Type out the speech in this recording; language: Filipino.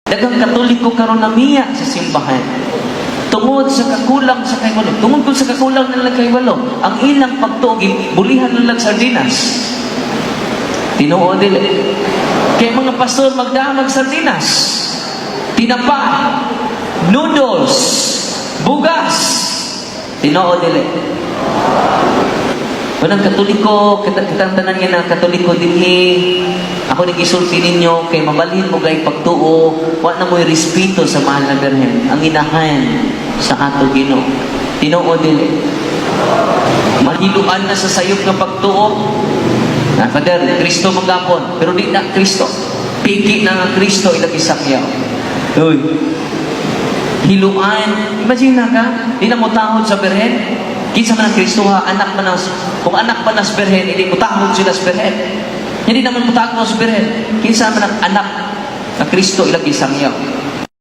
Daghang Katoliko karon namiya sa simbahan. Tungod sa kakulang sa kaywalo. Tungod sa kakulang nila kaywalo, ang ilang pagtugi, bulihan nila sardinas. Tinuod dili. Kay mga pastor magdamag sardinas. Tinapa, noodles, bugas. Tinuod dili. Unang Katoliko, katantanan nga na Katoliko dinhi, ako nagisulti ninyo, kay mabalhin mo gay pagtuo, wa na mo'y respeto sa mahal na Birhen, ang inahan sa ato Ginoo. Tinuod dili. Mahiluan na sa sayop ng pagtuo. Na, Father, Kristo magapon, pero di na Kristo. Piki na nga Kristo, ilagi sakyaw. Uy. Hiluan. Imagine na ka, di na mo tahod sa Birhen. Kinsa man ang Kristo ha, anak man ang, kung anak man ang Birhen, hindi mo tahod sila sa Birhen. Hindi naman mo tahod sa Birhen. Kinsa man ang anak na Kristo, ilagi sakyaw.